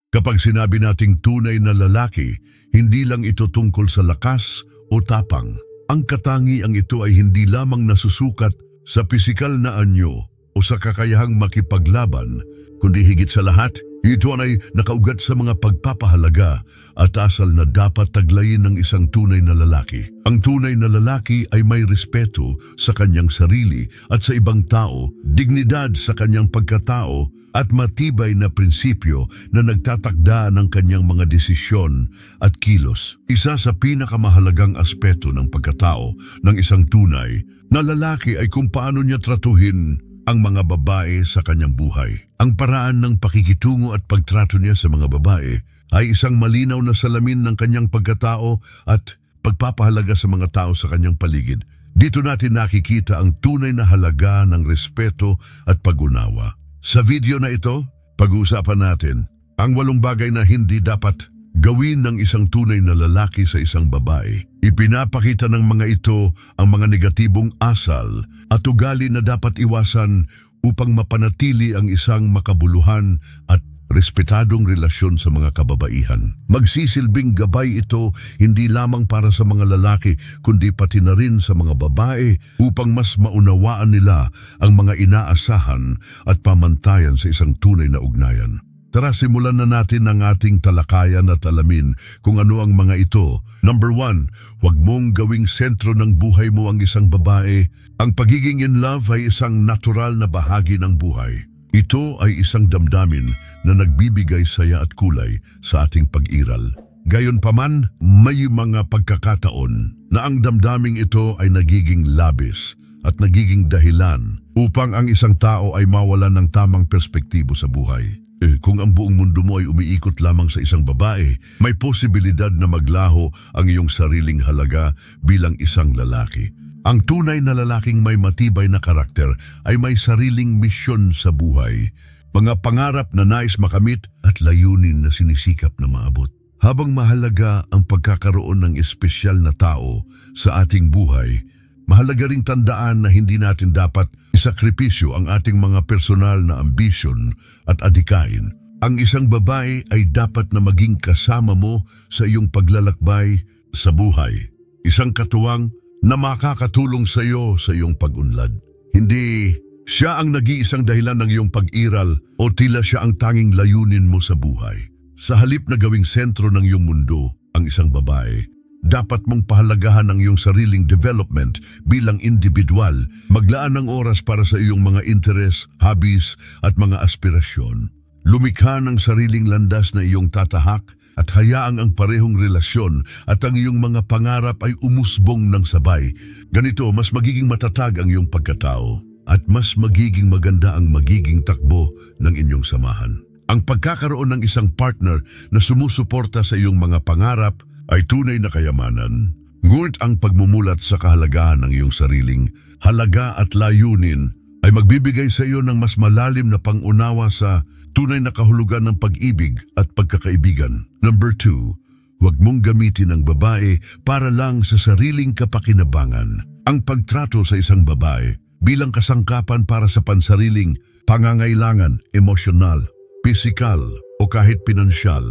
Kapag sinabi nating tunay na lalaki, hindi lang ito tungkol sa lakas o tapang. Ang katangiang ito ay hindi lamang nasusukat sa pisikal na anyo o sa kakayahang makipaglaban, kundi higit sa lahat, ito ay nakaugat sa mga pagpapahalaga at asal na dapat taglayin ng isang tunay na lalaki. Ang tunay na lalaki ay may respeto sa kanyang sarili at sa ibang tao, dignidad sa kanyang pagkatao at matibay na prinsipyo na nagtatakda ng kanyang mga desisyon at kilos. Isa sa pinakamahalagang aspeto ng pagkatao ng isang tunay na lalaki ay kung paano niya tratuhin ang mga babae sa kanyang buhay. Ang paraan ng pakikitungo at pagtrato niya sa mga babae ay isang malinaw na salamin ng kanyang pagkatao at pagpapahalaga sa mga tao sa kanyang paligid. Dito natin nakikita ang tunay na halaga ng respeto at pag-unawa. Sa video na ito, pag-uusapan natin ang 8 bagay na hindi dapat gawin ng isang tunay na lalaki sa isang babae. Ipinapakita ng mga ito ang mga negatibong asal at ugali na dapat iwasan upang mapanatili ang isang makabuluhan at respetadong relasyon sa mga kababaihan. Magsisilbing gabay ito hindi lamang para sa mga lalaki kundi pati na rin sa mga babae upang mas maunawaan nila ang mga inaasahan at pamantayan sa isang tunay na ugnayan. Tara, simulan na natin ang ating talakayan at alamin kung ano ang mga ito. Number 1, huwag mong gawing sentro ng buhay mo ang isang babae. Ang pagiging in love ay isang natural na bahagi ng buhay. Ito ay isang damdamin na nagbibigay saya at kulay sa ating pag-iral. Gayunpaman, may mga pagkakataon na ang damdaming ito ay nagiging labis at nagiging dahilan upang ang isang tao ay mawalan ng tamang perspektibo sa buhay. Kung ang buong mundo mo ay umiikot lamang sa isang babae, may posibilidad na maglaho ang iyong sariling halaga bilang isang lalaki. Ang tunay na lalaking may matibay na karakter ay may sariling misyon sa buhay, mga pangarap na nais makamit at layunin na sinisikap na maabot. Habang mahalaga ang pagkakaroon ng espesyal na tao sa ating buhay, mahalaga ring tandaan na hindi natin dapat isakripisyo ang ating mga personal na ambisyon at adikain. Ang isang babae ay dapat na maging kasama mo sa iyong paglalakbay sa buhay. Isang katuwang na makakatulong sa iyo sa iyong pag-unlad. Hindi siya ang nag-iisang dahilan ng iyong pag-iral o tila siya ang tanging layunin mo sa buhay. Sa halip na gawing sentro ng iyong mundo ang isang babae, dapat mong pahalagahan ang iyong sariling development bilang individual, maglaan ng oras para sa iyong mga interes, hobbies at mga aspirasyon. Lumikha ng sariling landas na iyong tatahak at hayaang ang parehong relasyon at ang iyong mga pangarap ay umusbong ng sabay. Ganito, mas magiging matatag ang iyong pagkatao at mas magiging maganda ang magiging takbo ng inyong samahan. Ang pagkakaroon ng isang partner na sumusuporta sa iyong mga pangarap ay tunay na kayamanan. Ngunit ang pagmumulat sa kahalagahan ng iyong sariling halaga at layunin ay magbibigay sa iyo ng mas malalim na pangunawa sa tunay na kahulugan ng pag-ibig at pagkakaibigan. Number 2, huwag mong gamitin ang babae para lang sa sariling kapakinabangan. Ang pagtrato sa isang babae bilang kasangkapan para sa pansariling pangangailangan, emosyonal, pisikal o kahit pinansyal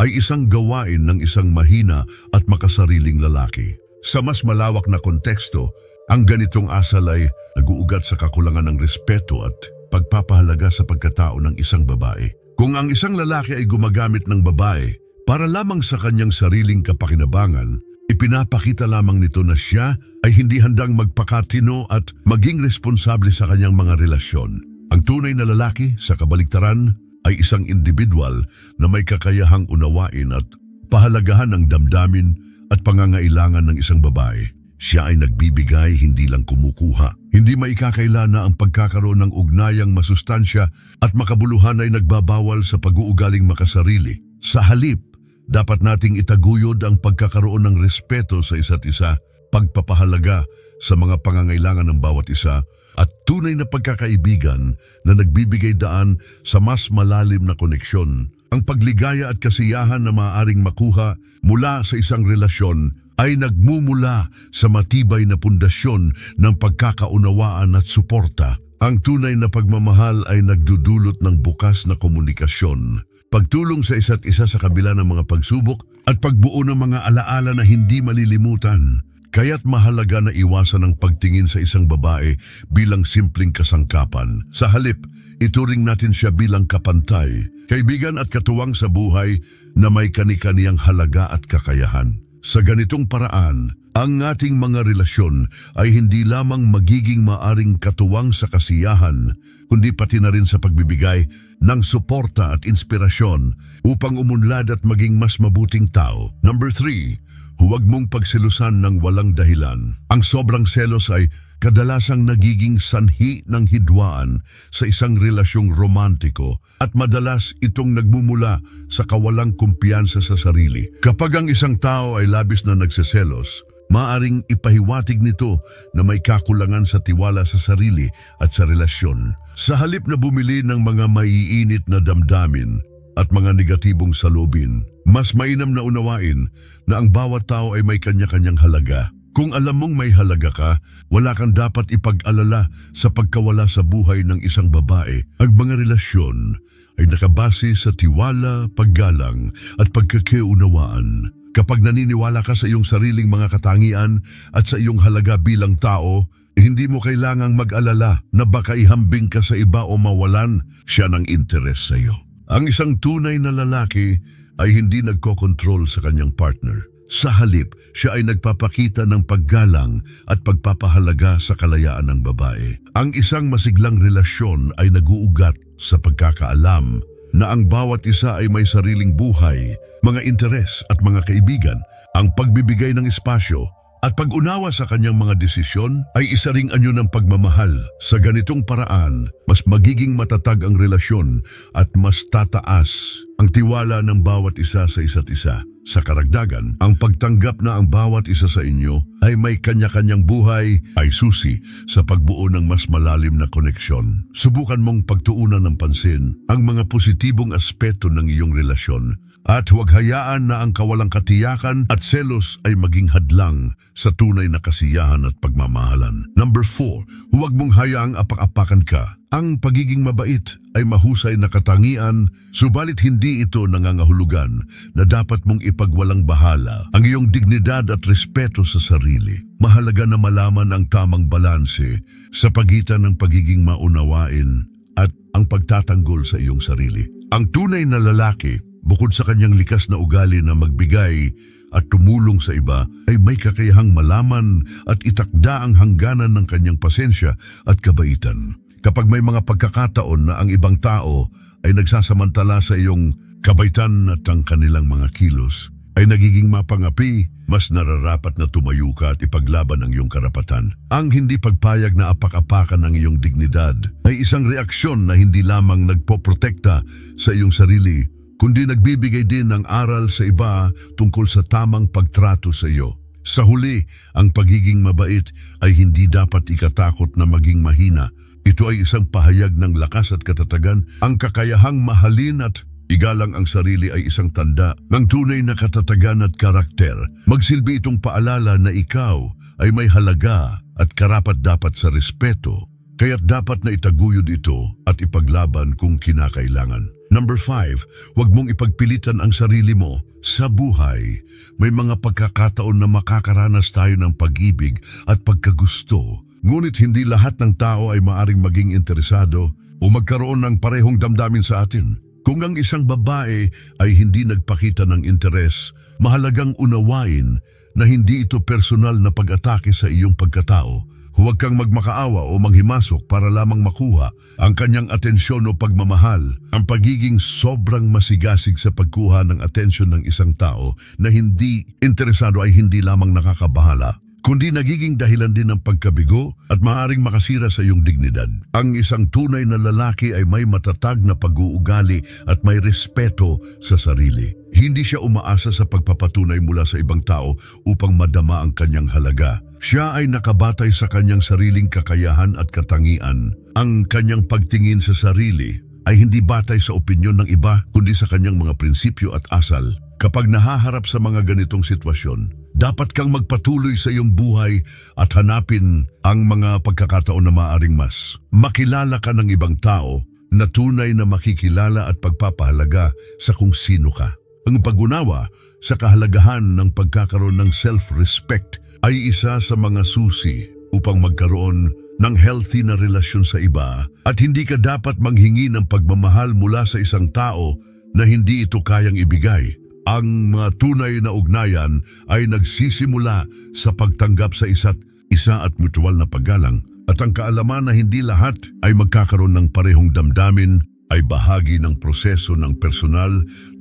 ay isang gawain ng isang mahina at makasariling lalaki. Sa mas malawak na konteksto, ang ganitong asal ay naguugat sa kakulangan ng respeto at pagpapahalaga sa pagkatao ng isang babae. Kung ang isang lalaki ay gumagamit ng babae para lamang sa kanyang sariling kapakinabangan, ipinapakita lamang nito na siya ay hindi handang magpakatino at maging responsable sa kanyang mga relasyon. Ang tunay na lalaki, sa kabaligtaran, ay isang individual na may kakayahang unawain at pahalagahan ang damdamin at pangangailangan ng isang babae. Siya ay nagbibigay, hindi lang kumukuha. Hindi maikakaila na ang pagkakaroon ng ugnayang masustansya at makabuluhan ay nagbabawal sa pag-uugaling makasarili. Sa halip, dapat nating itaguyod ang pagkakaroon ng respeto sa isa't isa, pagpapahalaga sa mga pangangailangan ng bawat isa, at tunay na pagkakaibigan na nagbibigay daan sa mas malalim na koneksyon. Ang pagligaya at kasiyahan na maaaring makuha mula sa isang relasyon ay nagmumula sa matibay na pundasyon ng pagkakaunawaan at suporta. Ang tunay na pagmamahal ay nagdudulot ng bukas na komunikasyon, pagtulong sa isa't isa sa kabila ng mga pagsubok at pagbuo ng mga alaala na hindi malilimutan. Kaya't mahalaga na iwasan ang pagtingin sa isang babae bilang simpleng kasangkapan. Sa halip, ituring natin siya bilang kapantay, kaibigan at katuwang sa buhay na may kani-kaniyang halaga at kakayahan. Sa ganitong paraan, ang ating mga relasyon ay hindi lamang magiging maaring katuwang sa kasiyahan, kundi pati na rin sa pagbibigay ng suporta at inspirasyon upang umunlad at maging mas mabuting tao. Number 3, huwag mong pagselusan ng walang dahilan. Ang sobrang selos ay kadalasang nagiging sanhi ng hidwaan sa isang relasyong romantiko at madalas itong nagmumula sa kawalang kumpiyansa sa sarili. Kapag ang isang tao ay labis na nagseselos, maaring ipahiwatig nito na may kakulangan sa tiwala sa sarili at sa relasyon. Sa halip na bumili ng mga maiinit na damdamin at mga negatibong salubin, mas mainam na unawain na ang bawat tao ay may kanya-kanyang halaga. Kung alam mong may halaga ka, wala kang dapat ipag-alala sa pagkawala sa buhay ng isang babae. Ang mga relasyon ay nakabase sa tiwala, paggalang at pagkakaunawaan. Kapag naniniwala ka sa iyong sariling mga katangian at sa iyong halaga bilang tao, hindi mo kailangang mag-alala na baka ihambing ka sa iba o mawalan siya ng interes sa iyo. Ang isang tunay na lalaki ay hindi nagkokontrol sa kanyang partner. Sa halip, siya ay nagpapakita ng paggalang at pagpapahalaga sa kalayaan ng babae. Ang isang masiglang relasyon ay naguugat sa pagkakaalam na ang bawat isa ay may sariling buhay, mga interes at mga kaibigan. Ang pagbibigay ng espasyo at pag-unawa sa kanyang mga desisyon ay isa ring anyo ng pagmamahal. Sa ganitong paraan, mas magiging matatag ang relasyon at mas tataas ang tiwala ng bawat isa sa isa't isa. Sa karagdagan, ang pagtanggap na ang bawat isa sa inyo ay may kanya-kanyang buhay ay susi sa pagbuo ng mas malalim na koneksyon. Subukan mong pagtuunan ng pansin ang mga positibong aspeto ng iyong relasyon at huwag hayaan na ang kawalang katiyakan at selos ay maging hadlang sa tunay na kasiyahan at pagmamahalan. Number 4, huwag mong hayaang apak-apakan ka. Ang pagiging mabait ay mahusay na katangian, subalit hindi ito nangangahulugan na dapat mong ipagwalang bahala ang iyong dignidad at respeto sa sarili. Mahalaga na malaman ang tamang balanse sa pagitan ng pagiging maunawain at ang pagtatanggol sa iyong sarili. Ang tunay na lalaki, bukod sa kanyang likas na ugali na magbigay at tumulong sa iba, ay may kakayahang malaman at itakda ang hangganan ng kanyang pasensya at kabaitan. Kapag may mga pagkakataon na ang ibang tao ay nagsasamantala sa iyong kabaitan at ang kanilang mga kilos ay nagiging mapangapi, mas nararapat na tumayo ka at ipaglaban ang iyong karapatan. Ang hindi pagpayag na apak-apakan ng iyong dignidad ay isang reaksyon na hindi lamang nagpoprotekta sa iyong sarili, kundi nagbibigay din ng aral sa iba tungkol sa tamang pagtrato sa iyo. Sa huli, ang pagiging mabait ay hindi dapat ikatakot na maging mahina. Ito ay isang pahayag ng lakas at katatagan. Ang kakayahang mahalin at igalang ang sarili ay isang tanda ng tunay na katatagan at karakter. Magsilbi itong paalala na ikaw ay may halaga at karapat-dapat sa respeto, kaya't dapat na itaguyod ito at ipaglaban kung kinakailangan. Number 5, huwag mong ipagpilitan ang sarili mo sa buhay. May mga pagkakataon na makakaranas tayo ng pag-ibig at pagkagusto. Ngunit hindi lahat ng tao ay maaring maging interesado o magkaroon ng parehong damdamin sa atin. Kung ang isang babae ay hindi nagpakita ng interes, mahalagang unawain na hindi ito personal na pag-atake sa iyong pagkatao. Huwag kang magmakaawa o manghimasok para lamang makuha ang kanyang atensyon o pagmamahal. Ang pagiging sobrang masigasig sa pagkuha ng atensyon ng isang tao na hindi interesado ay hindi lamang nakakabahala, kundi nagiging dahilan din ng pagkabigo at maaaring makasira sa iyong dignidad. Ang isang tunay na lalaki ay may matatag na pag-uugali at may respeto sa sarili. Hindi siya umaasa sa pagpapatunay mula sa ibang tao upang madama ang kanyang halaga. Siya ay nakabatay sa kanyang sariling kakayahan at katangian. Ang kanyang pagtingin sa sarili ay hindi batay sa opinyon ng iba, kundi sa kanyang mga prinsipyo at asal. Kapag nahaharap sa mga ganitong sitwasyon, dapat kang magpatuloy sa iyong buhay at hanapin ang mga pagkakataon na maaaring mas makilala ka ng ibang tao na tunay na makikilala at pagpapahalaga sa kung sino ka. Ang pag-unawa sa kahalagahan ng pagkakaroon ng self-respect ay isa sa mga susi upang magkaroon ng healthy na relasyon sa iba, at hindi ka dapat manghingi ng pagmamahal mula sa isang tao na hindi ito kayang ibigay. Ang mga tunay na ugnayan ay nagsisimula sa pagtanggap sa isa't isa at mutual na paggalang, at ang kaalaman na hindi lahat ay magkakaroon ng parehong damdamin ay bahagi ng proseso ng personal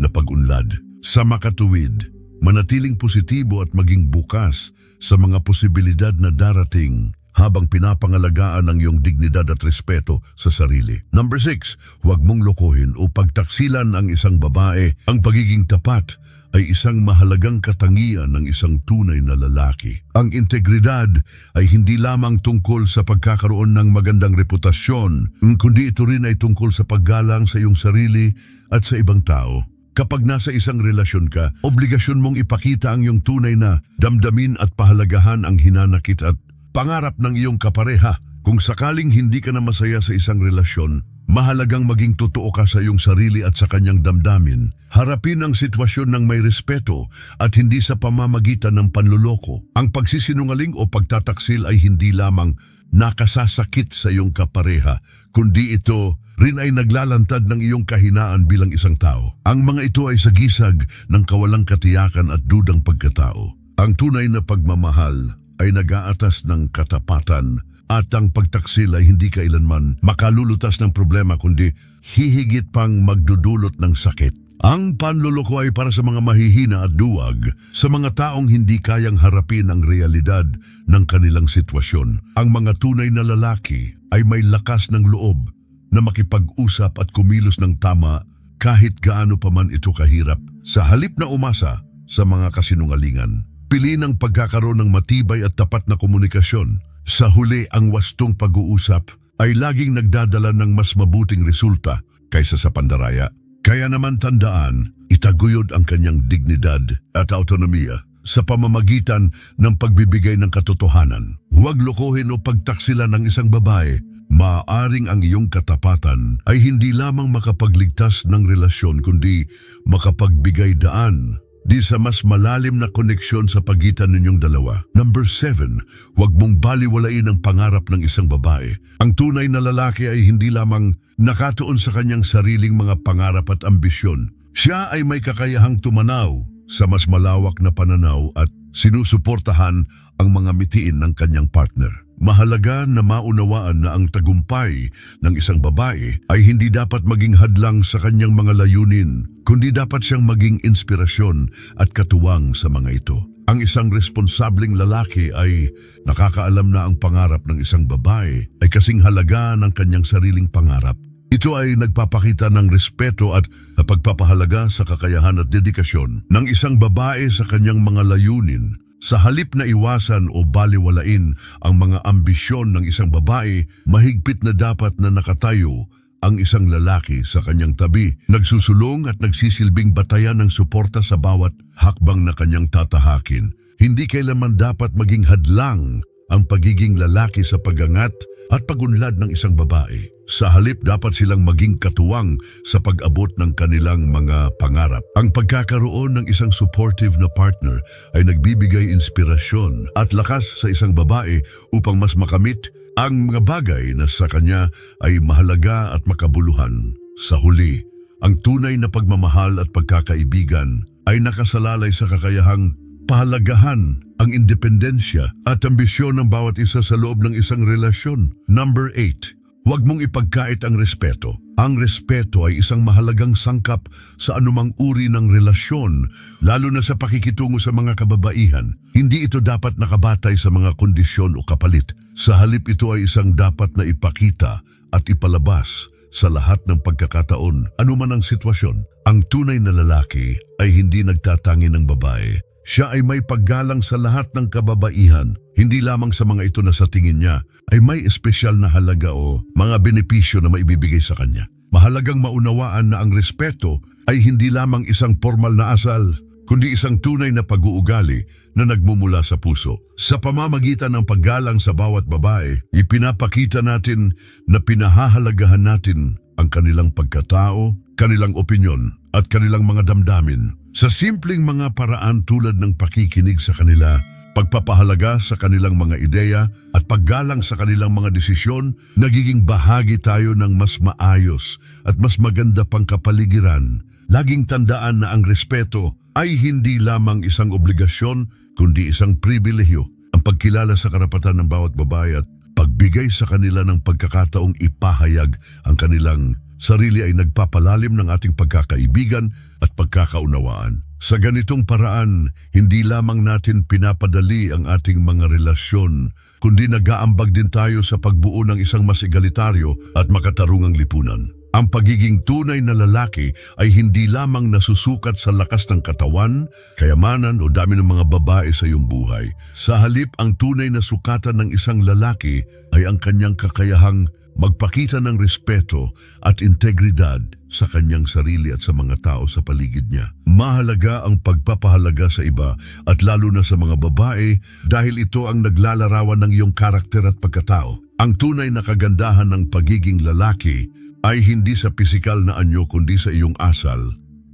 na pag-unlad. Sa makatuwid, manatiling positibo at maging bukas sa mga posibilidad na darating habang pinapangalagaan ang iyong dignidad at respeto sa sarili. Number 6, huwag mong lokohin o pagtaksilan ang isang babae. Ang pagiging tapat ay isang mahalagang katangian ng isang tunay na lalaki. Ang integridad ay hindi lamang tungkol sa pagkakaroon ng magandang reputasyon, kundi ito rin ay tungkol sa paggalang sa iyong sarili at sa ibang tao. Kapag nasa isang relasyon ka, obligasyon mong ipakita ang iyong tunay na damdamin at pahalagahan ang hinanakit at pangarap ng iyong kapareha. Kung sakaling hindi ka na masaya sa isang relasyon, mahalagang maging totoo ka sa iyong sarili at sa kanyang damdamin. Harapin ang sitwasyon ng may respeto at hindi sa pamamagitan ng panluloko. Ang pagsisinungaling o pagtataksil ay hindi lamang nakasasakit sa iyong kapareha, kundi ito rin ay naglalantad ng iyong kahinaan bilang isang tao. Ang mga ito ay sagisag ng kawalang katiyakan at dudang pagkatao. Ang tunay na pagmamahal ay nag-aatas ng katapatan, at ang pagtaksil ay hindi kailanman makalulutas ng problema kundi hihigit pang magdudulot ng sakit. Ang panluloko ay para sa mga mahihina at duwag, sa mga taong hindi kayang harapin ang realidad ng kanilang sitwasyon. Ang mga tunay na lalaki ay may lakas ng loob na makipag-usap at kumilos ng tama kahit gaano pa man ito kahirap. Sa halip na umasa sa mga kasinungalingan, piliin ang pagkakaroon ng matibay at tapat na komunikasyon. Sa huli, ang wastong pag-uusap ay laging nagdadala ng mas mabuting resulta kaysa sa pandaraya. Kaya naman tandaan, itaguyod ang kanyang dignidad at autonomiya sa pamamagitan ng pagbibigay ng katotohanan. Huwag lokohin o pagtaksilan ng isang babae. Maaaring ang iyong katapatan ay hindi lamang makapagligtas ng relasyon kundi makapagbigay daan di sa mas malalim na koneksyon sa pagitan ninyong dalawa. Number 7, huwag mong baliwalain ang pangarap ng isang babae. Ang tunay na lalaki ay hindi lamang nakatuon sa kanyang sariling mga pangarap at ambisyon. Siya ay may kakayahang tumanaw sa mas malawak na pananaw at sinusuportahan ang mga mitiin ng kanyang partner. Mahalaga na maunawaan na ang tagumpay ng isang babae ay hindi dapat maging hadlang sa kanyang mga layunin, kundi dapat siyang maging inspirasyon at katuwang sa mga ito. Ang isang responsableng lalaki ay nakakaalam na ang pangarap ng isang babae ay kasing halaga ng kanyang sariling pangarap. Ito ay nagpapakita ng respeto at pagpapahalaga sa kakayahan at dedikasyon ng isang babae sa kanyang mga layunin. Sa halip na iwasan o baliwalain ang mga ambisyon ng isang babae, mahigpit na dapat na nakatayo ang isang lalaki sa kanyang tabi, nagsusulong at nagsisilbing batayan ng suporta sa bawat hakbang na kanyang tatahakin. Hindi kailanman dapat maging hadlang ang pagiging lalaki sa pagangat at pagunlad ng isang babae. Sa halip, dapat silang maging katuwang sa pag-abot ng kanilang mga pangarap. Ang pagkakaroon ng isang supportive na partner ay nagbibigay inspirasyon at lakas sa isang babae upang mas makamit ang mga bagay na sa kanya ay mahalaga at makabuluhan. Sa huli, ang tunay na pagmamahal at pagkakaibigan ay nakasalalay sa kakayahang pahalagahan ang independensya at ambisyon ng bawat isa sa loob ng isang relasyon. Number 8, huwag mong ipagkait ang respeto. Ang respeto ay isang mahalagang sangkap sa anumang uri ng relasyon, lalo na sa pakikitungo sa mga kababaihan. Hindi ito dapat nakabatay sa mga kondisyon o kapalit. Sa halip, ito ay isang dapat na ipakita at ipalabas sa lahat ng pagkakataon, anuman ang sitwasyon. Ang tunay na lalaki ay hindi nagtatangi ng babae. Siya ay may paggalang sa lahat ng kababaihan, hindi lamang sa mga ito na sa tingin niya ay may espesyal na halaga o mga benepisyo na maibibigay sa kanya. Mahalagang maunawaan na ang respeto ay hindi lamang isang formal na asal, kundi isang tunay na pag-uugali na nagmumula sa puso. Sa pamamagitan ng paggalang sa bawat babae, ipinapakita natin na pinahahalagahan natin ang kanilang pagkatao, kanilang opinyon at kanilang mga damdamin. Sa simpleng mga paraan tulad ng pakikinig sa kanila, pagpapahalaga sa kanilang mga ideya at paggalang sa kanilang mga desisyon, nagiging bahagi tayo ng mas maayos at mas maganda pang kapaligiran. Laging tandaan na ang respeto ay hindi lamang isang obligasyon, kundi isang pribilehiyo. Ang pagkilala sa karapatan ng bawat babae at pagbigay sa kanila ng pagkakataong ipahayag ang kanilang sarili ay nagpapalalim ng ating pagkakaibigan at pagkakaunawaan. Sa ganitong paraan, hindi lamang natin pinapadali ang ating mga relasyon, kundi nag-aambag din tayo sa pagbuo ng isang mas egalitaryo at makatarungang lipunan. Ang pagiging tunay na lalaki ay hindi lamang nasusukat sa lakas ng katawan, kayamanan o dami ng mga babae sa iyong buhay. Sa halip, ang tunay na sukatan ng isang lalaki ay ang kanyang kakayahang magpakita ng respeto at integridad sa kanyang sarili at sa mga tao sa paligid niya. Mahalaga ang pagpapahalaga sa iba at lalo na sa mga babae dahil ito ang naglalarawan ng iyong karakter at pagkatao. Ang tunay na kagandahan ng pagiging lalaki ay hindi sa pisikal na anyo kundi sa iyong asal,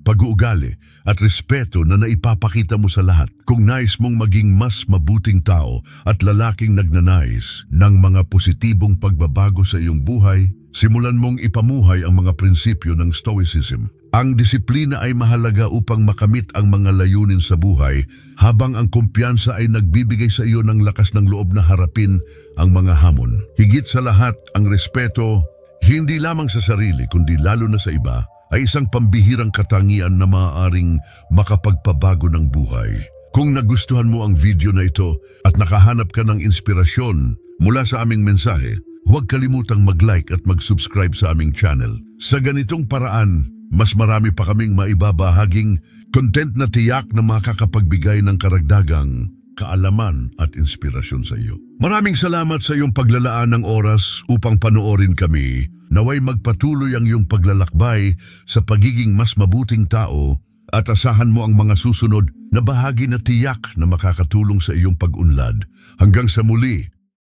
pag-uugali at respeto na naipapakita mo sa lahat. Kung nais mong maging mas mabuting tao at lalaking nagnanais ng mga positibong pagbabago sa iyong buhay, simulan mong ipamuhay ang mga prinsipyo ng Stoicism. Ang disiplina ay mahalaga upang makamit ang mga layunin sa buhay, habang ang kumpiyansa ay nagbibigay sa iyo ng lakas ng loob na harapin ang mga hamon. Higit sa lahat, ang respeto, hindi lamang sa sarili kundi lalo na sa iba, ay isang pambihirang katangian na maaaring makapagpabago ng buhay. Kung nagustuhan mo ang video na ito at nakahanap ka ng inspirasyon mula sa aming mensahe, huwag kalimutang mag-like at mag-subscribe sa aming channel. Sa ganitong paraan, mas marami pa kaming maibabahaging content na tiyak na makakapagbigay ng karagdagang kaalaman at inspirasyon sa iyo. Maraming salamat sa iyong paglalaan ng oras upang panoorin kami. Naway magpatuloy ang iyong paglalakbay sa pagiging mas mabuting tao at asahan mo ang mga susunod na bahagi na tiyak na makakatulong sa iyong pag-unlad. Hanggang sa muli,